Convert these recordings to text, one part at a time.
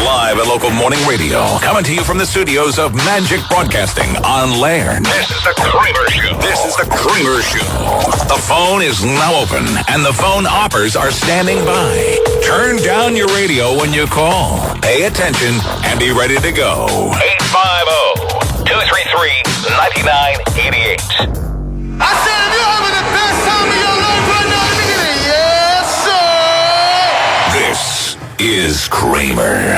Live at local morning radio, coming to you from the studios of Magic Broadcasting on Laird. This is the Kramer Show. The phone is now open, and the phone operators are standing by. Turn down your radio when you call. Pay attention and be ready to go. 850-233-9988. I said if you're having the best time of your life right now, let me get it. Yes, sir. This is Kramer.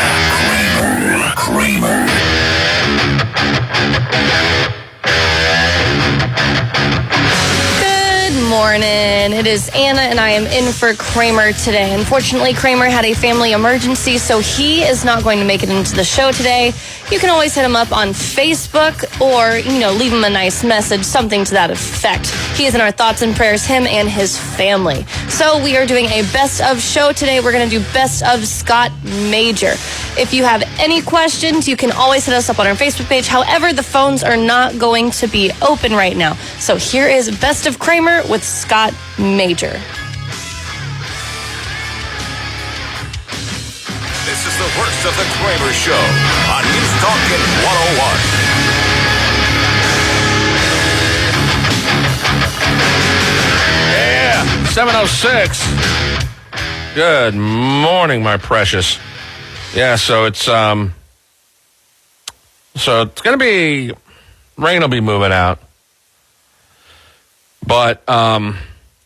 Good morning. It is Anna, and I am in for Kramer today. Unfortunately, Kramer had a family emergency, so he is not going to make it into the show today. You can always hit him up on Facebook or, leave him a nice message, something to that effect. He is in our thoughts and prayers, him and his family. So we are doing a best of show today. We're going to do best of Scott Major. If you have any questions, you can always hit us up on our Facebook page. However, the phones are not going to be open right now. So here is best of Kramer with Scott Major. This is the worst of the Kramer Show on NewsTalk at 101. Yeah, 7:06. Good morning, my precious. Yeah, so it's going to be, rain will be moving out. But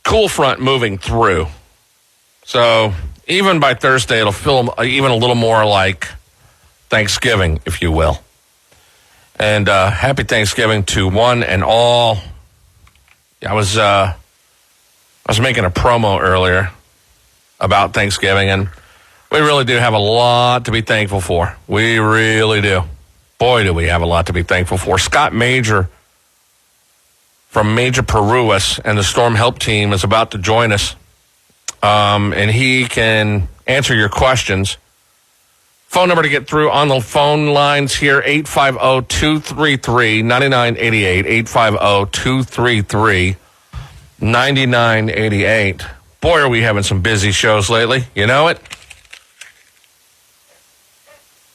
cool front moving through. So even by Thursday, it'll feel even a little more like Thanksgiving, if you will. And happy Thanksgiving to one and all. I was making a promo earlier about Thanksgiving, and we really do have a lot to be thankful for. We really do. Boy, do we have a lot to be thankful for. Scott Major from Major Parúas and the Storm Help Team is about to join us. And he can answer your questions. Phone number to get through on the phone lines here, 850-233-9988, 850-233-9988. Boy, are we having some busy shows lately. You know it?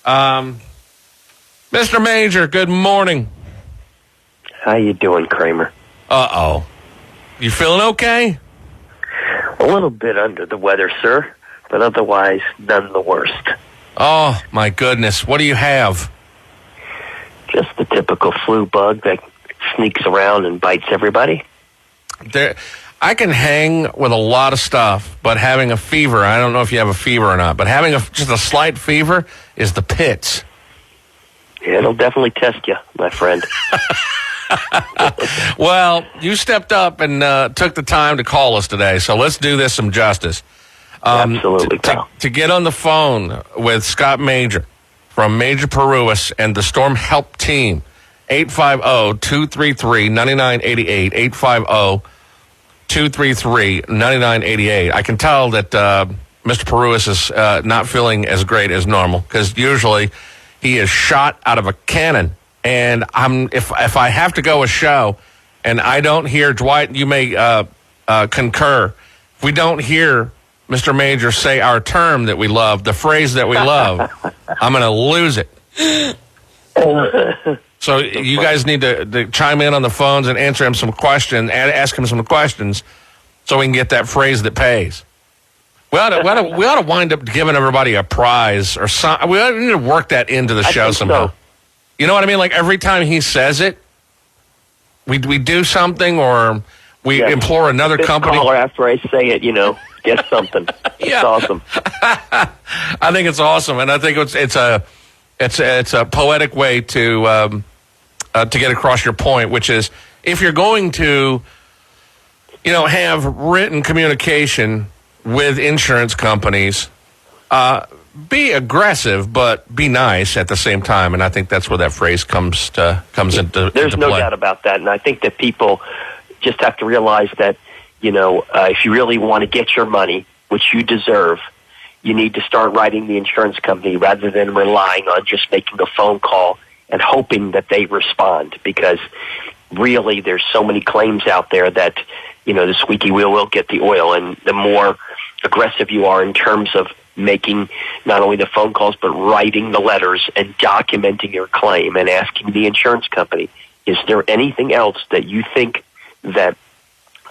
Mr. Major, good morning. How you doing, Kramer? Uh-oh. You feeling okay? A little bit under the weather, sir, but otherwise none the worst. Oh, my goodness. What do you have? Just the typical flu bug that sneaks around and bites everybody. I can hang with a lot of stuff, but having a fever, I don't know if you have a fever or not, but having just a slight fever is the pits. Yeah, it'll definitely test you, my friend. Well, you stepped up and took the time to call us today, so let's do this some justice. Absolutely, pal. To get on the phone with Scott Major from Major Parúas and the Storm Help Team, 850-233-9988, 850-233-9988. I can tell that Mr. Parúas is not feeling as great as normal, because usually he is shot out of a cannon. And if I have to go a show and I don't hear, Dwight, you may concur, if we don't hear Mr. Major say our term that we love, the phrase that we love, I'm going to lose it. So you guys need to chime in on the phones and answer him some questions, ask him some questions so we can get that phrase that pays. We ought to wind up giving everybody a prize or something. We ought to need to work that into the show somehow. So. You know what I mean? Like every time he says it, we do something, or we implore another company. Caller after I say it, get something. It's awesome. I think it's awesome, and I think it's a poetic way to get across your point, which is if you're going to, have written communication with insurance companies, be aggressive, but be nice at the same time. And I think that's where that phrase comes into There's no doubt about that. And I think that people just have to realize that, if you really want to get your money, which you deserve, you need to start writing the insurance company rather than relying on just making a phone call and hoping that they respond. Because really, there's so many claims out there that, the squeaky wheel will get the oil. And the more aggressive you are in terms of making not only the phone calls, but writing the letters and documenting your claim and asking the insurance company, is there anything else that you think that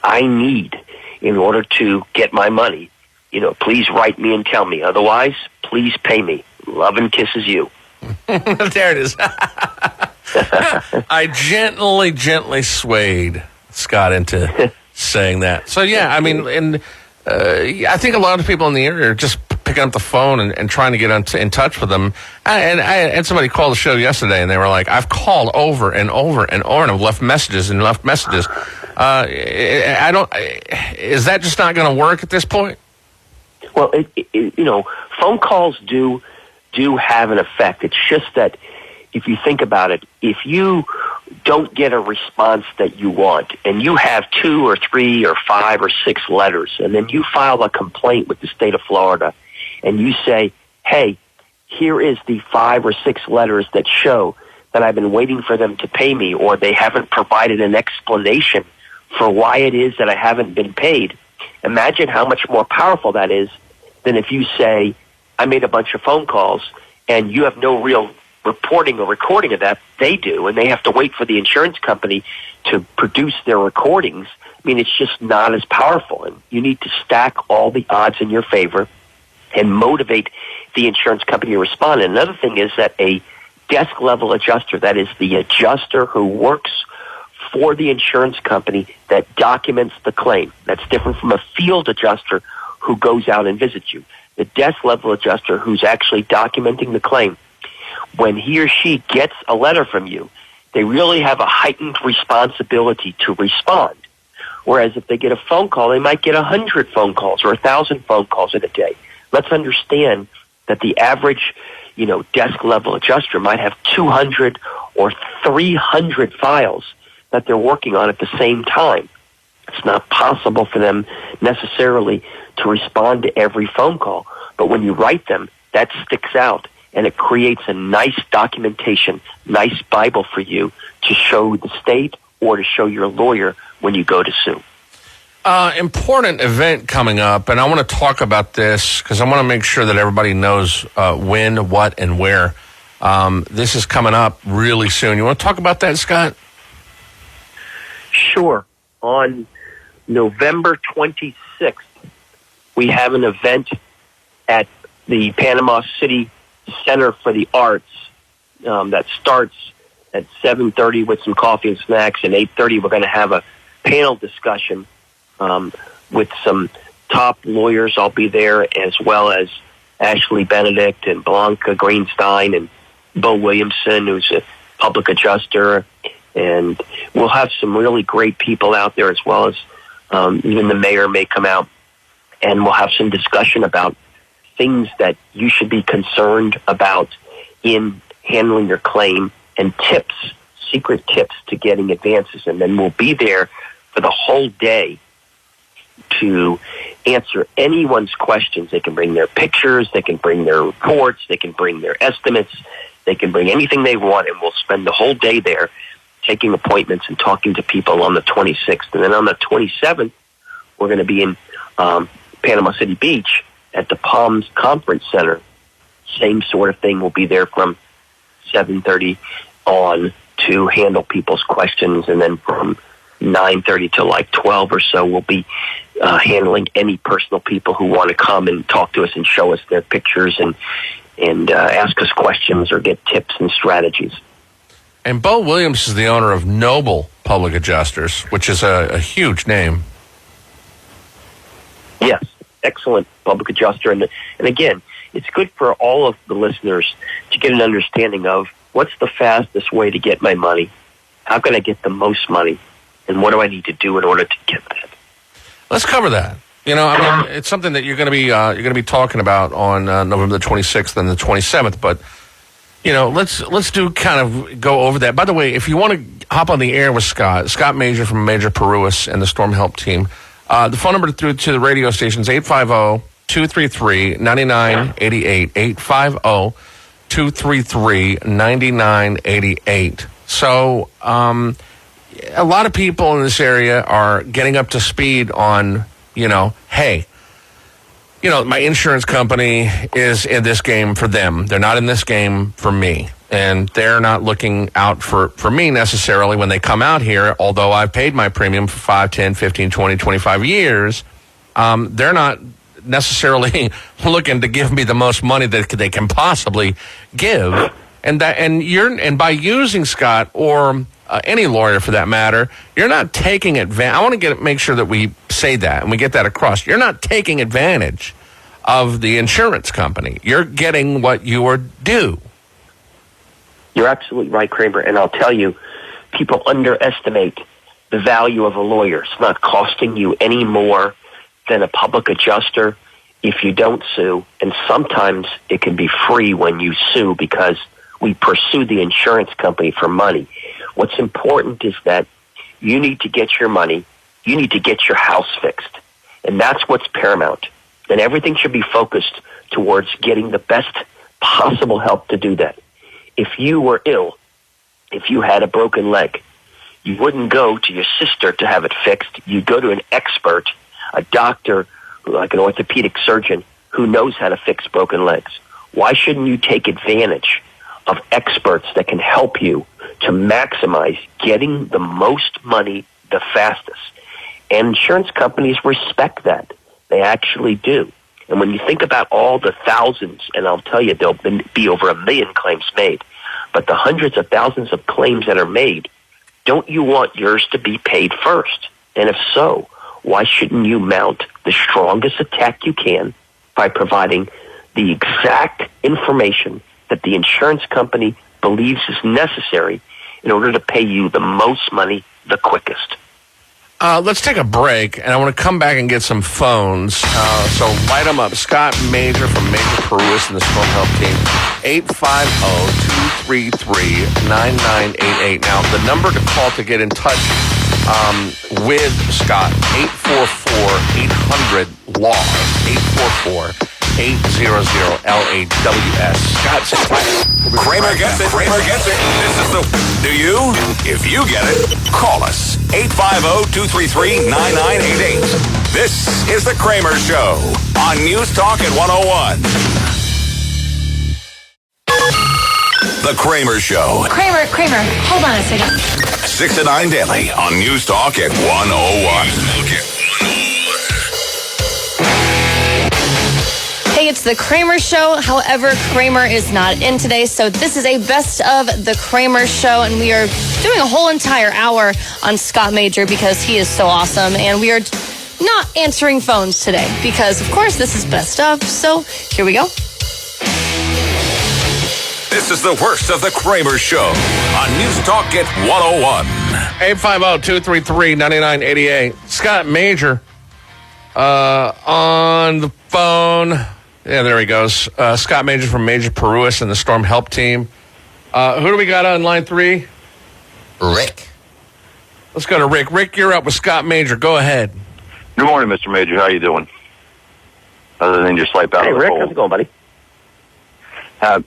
I need in order to get my money? Please write me and tell me. Otherwise, please pay me. Love and kisses, you. There it is. I gently swayed Scott into saying that. So, yeah, I mean, and I think a lot of people in the area are just picking up the phone and trying to get in touch with them. And I had somebody call the show yesterday, and they were like, I've called over and over and over, and I've left messages. Is that just not going to work at this point? Well, phone calls do have an effect. It's just that if you think about it, if you don't get a response that you want, and you have 2 or 3 or 5 or 6 letters, and then you file a complaint with the state of Florida, and you say, hey, here is the 5 or 6 letters that show that I've been waiting for them to pay me, or they haven't provided an explanation for why it is that I haven't been paid. Imagine how much more powerful that is than if you say, I made a bunch of phone calls, and you have no real reporting or recording of that. They do, and they have to wait for the insurance company to produce their recordings. I mean, it's just not as powerful, and you need to stack all the odds in your favor and motivate the insurance company to respond. And another thing is that a desk-level adjuster, that is the adjuster who works for the insurance company that documents the claim. That's different from a field adjuster who goes out and visits you. The desk-level adjuster who's actually documenting the claim, when he or she gets a letter from you, they really have a heightened responsibility to respond. Whereas if they get a phone call, they might get 100 phone calls or 1,000 phone calls in a day. Let's understand that the average, desk-level adjuster might have 200 or 300 files that they're working on at the same time. It's not possible for them necessarily to respond to every phone call. But when you write them, that sticks out, and it creates a nice documentation, nice Bible for you to show the state or to show your lawyer when you go to sue. Important event coming up, and I want to talk about this because I want to make sure that everybody knows when, what, and where. This is coming up really soon. You want to talk about that, Scott? Sure. On November 26th, we have an event at the Panama City Center for the Arts that starts at 7:30 with some coffee and snacks, and 8:30 we're going to have a panel discussion with some top lawyers. I'll be there, as well as Ashley Benedict and Blanca Greenstein and Bo Williamson, who's a public adjuster, and we'll have some really great people out there, as well as even the mayor may come out, and we'll have some discussion about things that you should be concerned about in handling your claim, and tips, secret tips to getting advances. And then we'll be there for the whole day to answer anyone's questions. They can bring their pictures, they can bring their reports, they can bring their estimates, they can bring anything they want, and we'll spend the whole day there taking appointments and talking to people on the 26th. And then on the 27th, we're going to be in Panama City Beach at the Palms Conference Center. Same sort of thing. We'll be there from 7:30 on to handle people's questions, and then from 9:30 to like 12 or so, we'll be handling any personal people who want to come and talk to us and show us their pictures and ask us questions or get tips and strategies. And Bo Williams is the owner of Noble Public Adjusters, which is a huge name. Yes, excellent public adjuster. And again, it's good for all of the listeners to get an understanding of what's the fastest way to get my money, how can I get the most money, and what do I need to do in order to get that. Let's cover that. It's something that you're going to be talking about on November the 26th and the 27th. But let's do kind of go over that. By the way, if you want to hop on the air with Scott Major from Major Parúas and the Storm Help team, the phone number through to the radio station is 850-233-9988. 850-233-9988. So a lot of people in this area are getting up to speed on, hey, my insurance company is in this game for them. They're not in this game for me. And they're not looking out for me necessarily when they come out here, although I've paid my premium for 5, 10, 15, 20, 25 years. They're not necessarily looking to give me the most money that they can possibly give. And by using Scott or any lawyer for that matter, you're not taking advantage. I want to make sure that we say that and we get that across. You're not taking advantage of the insurance company. You're getting what you are due. You're absolutely right, Kramer. And I'll tell you, people underestimate the value of a lawyer. It's not costing you any more than a public adjuster if you don't sue. And sometimes it can be free when you sue because we pursue the insurance company for money. What's important is that you need to get your money. You need to get your house fixed. And that's what's paramount. And everything should be focused towards getting the best possible help to do that. If you were ill, if you had a broken leg, you wouldn't go to your sister to have it fixed. You'd go to an expert, a doctor, like an orthopedic surgeon, who knows how to fix broken legs. Why shouldn't you take advantage of experts that can help you to maximize getting the most money the fastest? And insurance companies respect that. They actually do. And when you think about all the thousands, and I'll tell you, there'll be over 1 million claims made, but the hundreds of thousands of claims that are made, don't you want yours to be paid first? And if so, why shouldn't you mount the strongest attack you can by providing the exact information that the insurance company believes is necessary in order to pay you the most money the quickest? Let's take a break, and I want to come back and get some phones. So light them up. Scott Major from Major Parúas and the Storm Help Team, 850-233-9988. Now, the number to call to get in touch with Scott, 844-800-LAW, 844-800-LAWS. Scott, say hi. Kramer gets it. Kramer gets it. This is the... Do you? If you get it, call us. 850-233-9988. This is the Kramer Show on NewsTalk at 101. The Kramer Show. Kramer, hold on a second. 6 to 9 daily on NewsTalk at 101. Hey, it's the Kramer Show. However, Kramer is not in today, so this is a best of the Kramer Show, and we are doing a whole entire hour on Scott Major because he is so awesome, and we are not answering phones today because, of course, this is best of, so here we go. This is the worst of the Kramer Show on NewsTalk at 101. 850-233-9988. Scott Major on the phone. Yeah, there he goes. Scott Major from Major Parúas and the Storm Help Team. Who do we got on line 3? Rick. Let's go to Rick. Rick, you're up with Scott Major. Go ahead. Good morning, Mr. Major. How you doing? Other than just sleep out of the Rick, cold. how's it going, buddy?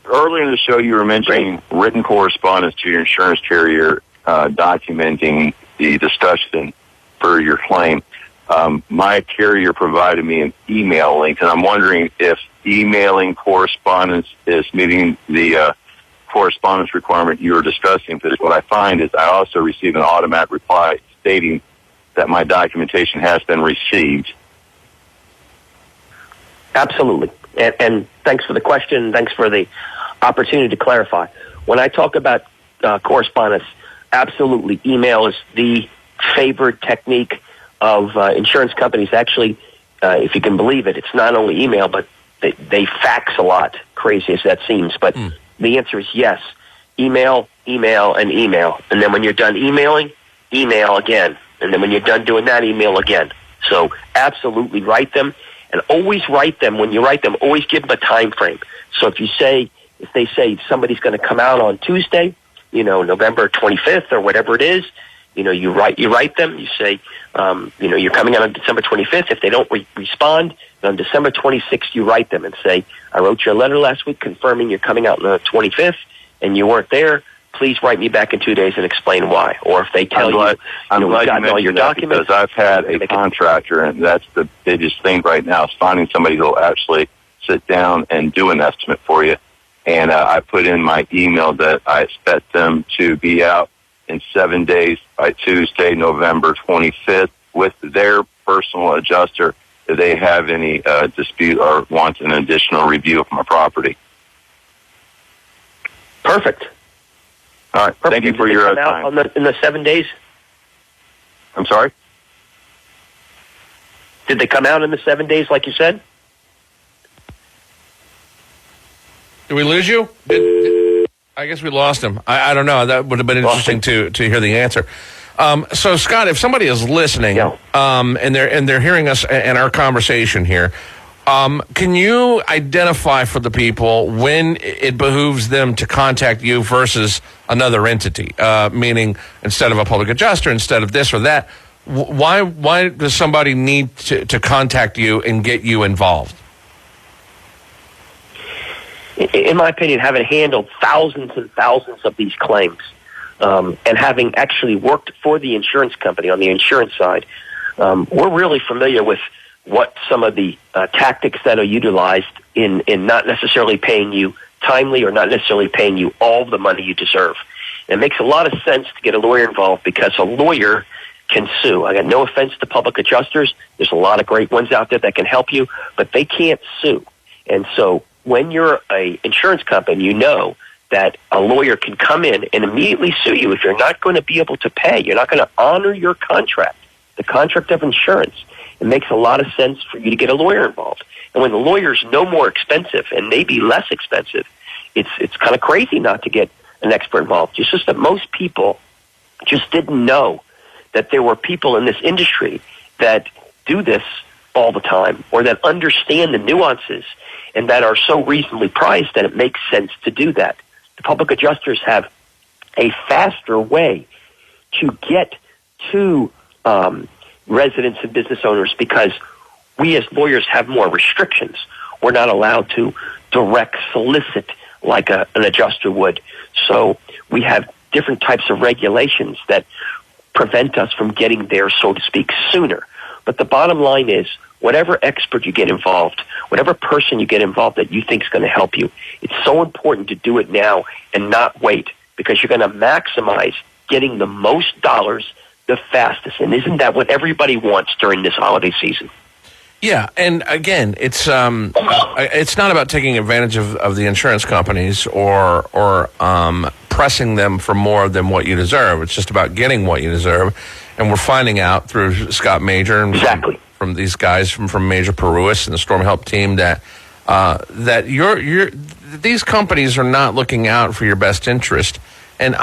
Earlier in the show, you were mentioning written correspondence to your insurance carrier documenting the discussion for your claim. My carrier provided me an email link, and I'm wondering if emailing correspondence is meeting the correspondence requirement you were discussing. Because what I find is I also receive an automatic reply stating that my documentation has been received. Absolutely. And thanks for the question. Thanks for the opportunity to clarify. When I talk about correspondence, absolutely, email is the favored technique of insurance companies. Actually, if you can believe it, it's not only email, but they fax a lot, crazy as that seems. But the answer is yes. Email, email, and email. And then when you're done emailing, email again. And then when you're done doing that, email again. So absolutely write them. And always write them. When you write them, always give them a time frame. So if they say somebody's going to come out on Tuesday, November 25th or whatever it is, you write them. You say, you're coming out on December 25th. If they don't respond, on December 26th, you write them and say, I wrote you a letter last week confirming you're coming out on the 25th and you weren't there. please write me back in 2 days and explain why. Or if they tell I'm glad we've gotten you all your mentioned that, documents. because I've had a contractor, and that's the biggest thing right now, is finding somebody who'll actually sit down and do an estimate for you. And I put in my email that I expect them to be out in 7 days by Tuesday, November 25th, with their personal adjuster if they have any dispute or want an additional review of my property. Perfect. All right. Thank you for your time. In the 7 days? I'm sorry? Did they come out in the 7 days, like you said? Did we lose you? I guess we lost him. I don't know. That would have been interesting to hear the answer. So, Scott, if somebody is listening, and they're hearing us and our conversation here, can you identify for the people when it behooves them to contact you versus another entity? Meaning, instead of a public adjuster, instead of this or that, why does somebody need to contact you and get you involved? In my opinion, having handled thousands and thousands of these claims, and having actually worked for the insurance company on the insurance side, we're really familiar with what some of the tactics that are utilized in not necessarily paying you timely or not necessarily paying you all the money you deserve. And it makes a lot of sense to get a lawyer involved because a lawyer can sue. I got no offense to public adjusters. There's a lot of great ones out there that can help you, but they can't sue. And so when you're an insurance company, you know that a lawyer can come in and immediately sue you if you're not going to be able to pay. You're not going to honor your contract, the contract of insurance. It makes a lot of sense for you to get a lawyer involved. And when the lawyer's no more expensive and maybe less expensive, it's kind of crazy not to get an expert involved. It's just that most people just didn't know that there were people in this industry that do this all the time or that understand the nuances and that are so reasonably priced that it makes sense to do that. The public adjusters have a faster way to get to residents and business owners because we as lawyers have more restrictions. We're not allowed to direct solicit like an adjuster would. So we have different types of regulations that prevent us from getting there, so to speak, sooner. But the bottom line is, whatever expert you get involved, whatever person you get involved that you think is going to help you, it's so important to do it now and not wait because you're going to maximize getting the most dollars the fastest. And isn't that what everybody wants during this holiday season? Yeah, and again, it's not about taking advantage of the insurance companies or pressing them for more than what you deserve. It's just about getting what you deserve, and we're finding out through Scott Major and from these guys from Major Parúas and the Storm Help team that these companies are not looking out for your best interest. And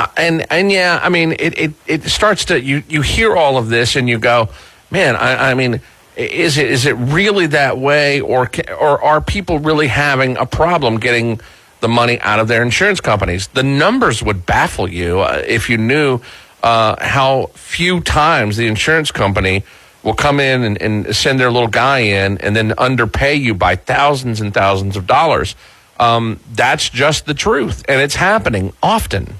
yeah, I mean, it starts to you hear all of this and you go, man, I mean. Is it really that way, or are people really having a problem getting the money out of their insurance companies? The numbers would baffle you if you knew how few times the insurance company will come in and send their little guy in and then underpay you by thousands and thousands of dollars. That's just the truth, and it's happening often.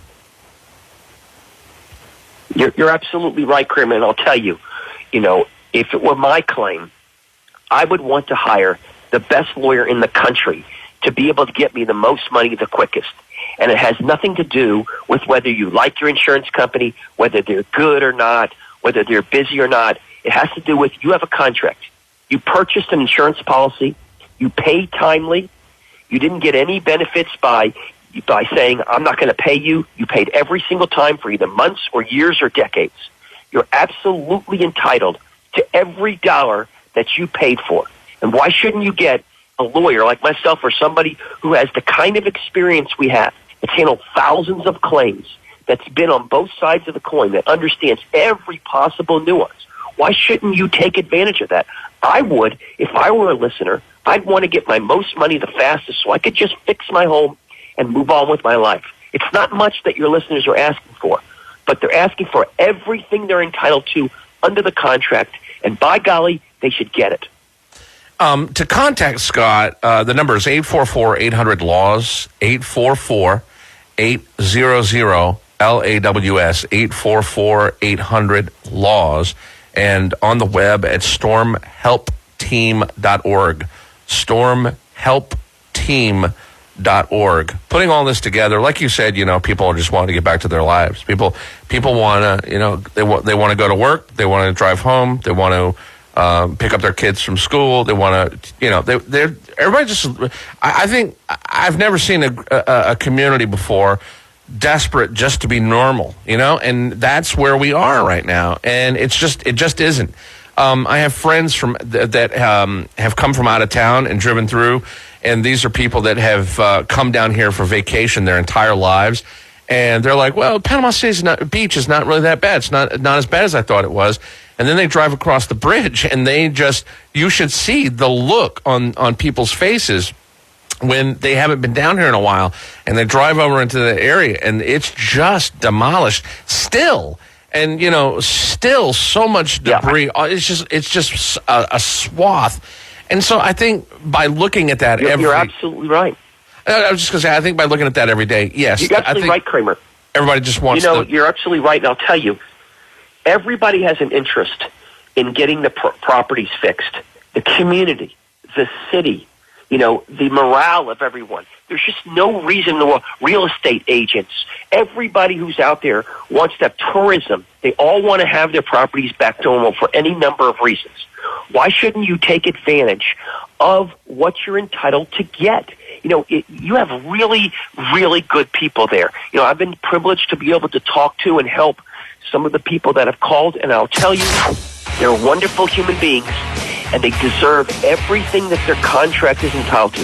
You're absolutely right, Kramer, and I'll tell you, if it were my claim, I would want to hire the best lawyer in the country to be able to get me the most money the quickest. And it has nothing to do with whether you like your insurance company, whether they're good or not, whether they're busy or not. It has to do with you have a contract. You purchased an insurance policy. You paid timely. You didn't get any benefits by saying, I'm not going to pay you. You paid every single time for either months or years or decades. You're absolutely entitled to every dollar that you paid for. And why shouldn't you get a lawyer like myself or somebody who has the kind of experience we have, that's handled thousands of claims, that's been on both sides of the coin, that understands every possible nuance? Why shouldn't you take advantage of that? I would. If I were a listener, I'd want to get my most money the fastest so I could just fix my home and move on with my life. It's not much that your listeners are asking for, but they're asking for everything they're entitled to under the contract, and by golly, they should get it. To contact Scott, the number is 844-800-LAWS, 800-LAWS, 844-800-LAWS, and on the web at stormhelpteam.org. Stormhelpteam.org. Putting all this together, like you said, people just want to get back to their lives. People want to, they want to go to work. They want to drive home. They want to pick up their kids from school. They want to, everybody just, I think I've never seen a community before desperate just to be normal, and that's where we are right now. And it just isn't. I have friends that have come from out of town and driven through, and these are people that have come down here for vacation their entire lives, and they're like, well, Panama City's beach is not really that bad. It's not as bad as I thought it was. And then they drive across the bridge, and you should see the look on people's faces when they haven't been down here in a while, and they drive over into the area, and it's just demolished still. And, still so much debris. Yeah. It's just a swath. And so I think by looking at that You're absolutely right. I was just going to say, I think by looking at that every day, yes. You're absolutely right, Kramer. Everybody just wants you're absolutely right, and I'll tell you, everybody has an interest in getting the properties fixed. The community, the city, the morale of everyone. There's just no reason in the world. Real estate agents, everybody who's out there wants to have tourism. They all want to have their properties back to normal for any number of reasons. Why shouldn't you take advantage of what you're entitled to get? You have really, really good people there. I've been privileged to be able to talk to and help some of the people that have called, and I'll tell you, they're wonderful human beings, and they deserve everything that their contract is entitled to.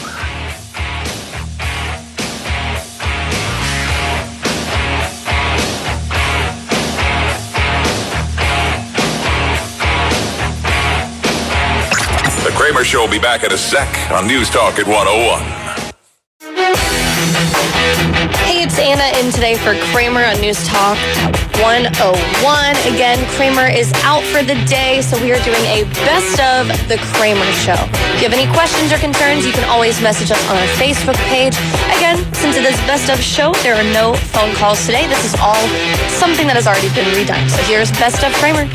The Kramer Show will be back in a sec on NewsTalk at 101. Hey, it's Anna in today for Kramer on News Talk 101. Again, Kramer is out for the day, so we are doing a best of the Kramer Show. If you have any questions or concerns, you can always message us on our Facebook page. Again, since it is best of show, there are no phone calls today. This is all something that has already been redone. So here's best of Kramer.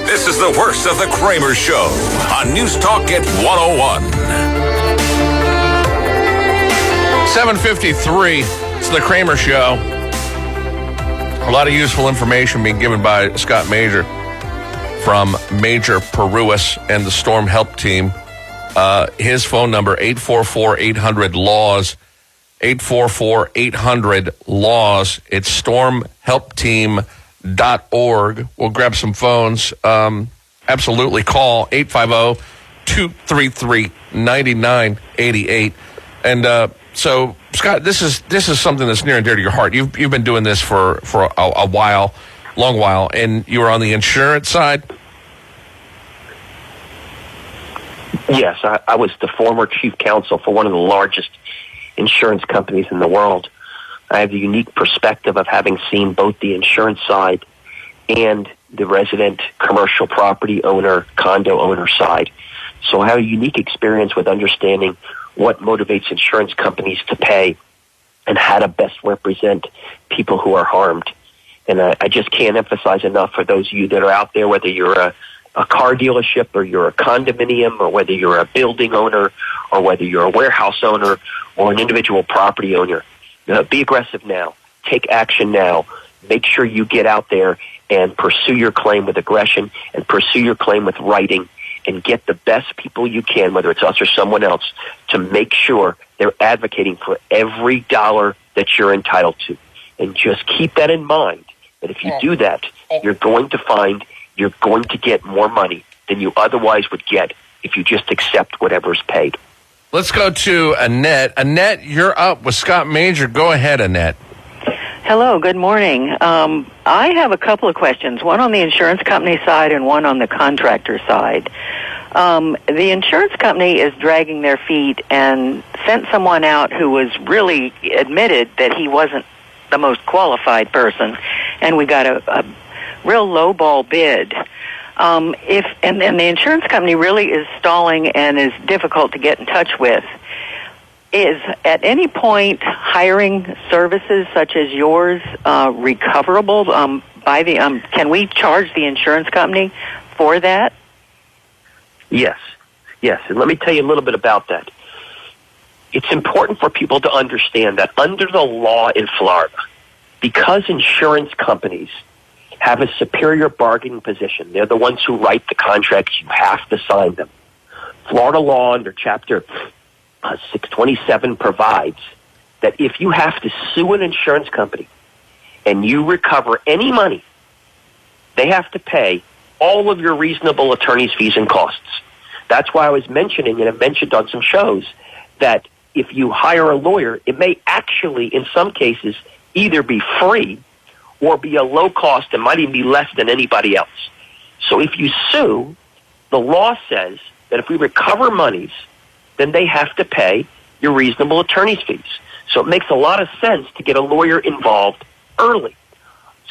This is the worst of the Kramer Show on NewsTalk at 101. 7:53. It's the Kramer Show. A lot of useful information being given by Scott Major from Major Parúas and the Storm Help Team. His phone number, 844-800-LAWS. 844-800-LAWS. It's stormhelpteam.org. We'll grab some phones. Absolutely call 850-233-9988. And so, Scott, this is something that's near and dear to your heart. You've been doing this for a while, long while, and you were on the insurance side? Yes, I was the former chief counsel for one of the largest insurance companies in the world. I have the unique perspective of having seen both the insurance side and the resident commercial property owner, condo owner side. So I have a unique experience with understanding what motivates insurance companies to pay and how to best represent people who are harmed. And I just can't emphasize enough for those of you that are out there, whether you're a car dealership or you're a condominium or whether you're a building owner or whether you're a warehouse owner or an individual property owner, be aggressive now. Take action now. Make sure you get out there and pursue your claim with aggression and pursue your claim with writing and get the best people you can, whether it's us or someone else, to make sure they're advocating for every dollar that you're entitled to. And just keep that in mind, that if you do that, you're going to find you're going to get more money than you otherwise would get if you just accept whatever's paid. Let's go to Annette. Annette, you're up with Scott Major. Go ahead, Annette. Hello, good morning. I have a couple of questions, one on the insurance company side and one on the contractor side. The insurance company is dragging their feet and sent someone out who was really admitted that he wasn't the most qualified person, and we got a real lowball bid. And the insurance company really is stalling and is difficult to get in touch with. is at any point hiring services such as yours recoverable by the? Can we charge the insurance company for that? Yes. And let me tell you a little bit about that. It's important for people to understand that under the law in Florida, because insurance companies have a superior bargaining position, they're the ones who write the contracts, you have to sign them. Florida law under Chapter 627 provides that if you have to sue an insurance company and you recover any money, they have to pay all of your reasonable attorney's fees and costs. That's why I was mentioning, and I've mentioned on some shows, that if you hire a lawyer, it may actually, in some cases, either be free or be a low cost and might even be less than anybody else. So if you sue, the law says that if we recover monies, then they have to pay your reasonable attorney's fees. So it makes a lot of sense to get a lawyer involved early.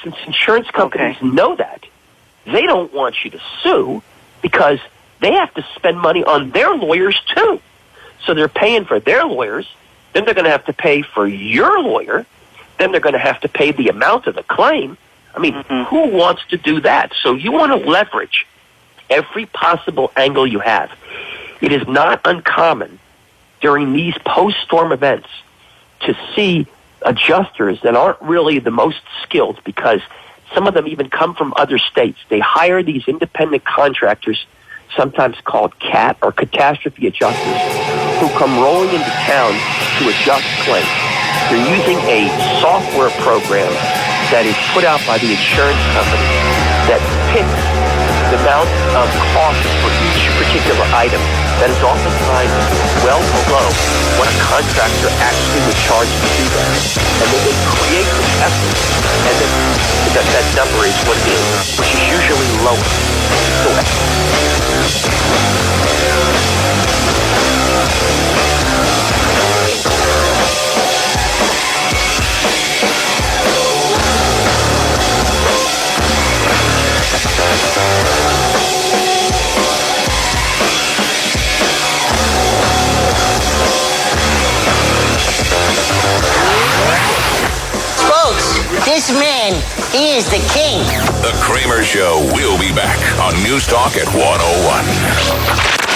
Since insurance companies know that, they don't want you to sue because they have to spend money on their lawyers too. So they're paying for their lawyers, then they're going to have to pay for your lawyer, then they're going to have to pay the amount of the claim. I mean, who wants to do that? So you want to leverage every possible angle you have. It is not uncommon during these post-storm events to see adjusters that aren't really the most skilled, because some of them even come from other states. They hire these independent contractors, sometimes called CAT or catastrophe adjusters, who come rolling into town to adjust claims. They're using a software program that is put out by the insurance company that picks the amount of cost for each particular item that is oftentimes well below what a contractor actually would charge to do that. And then they create an estimate, and then that number is what it is, which is usually lower. This man, he is the king. The Kramer Show will be back on NewsTalk at 101.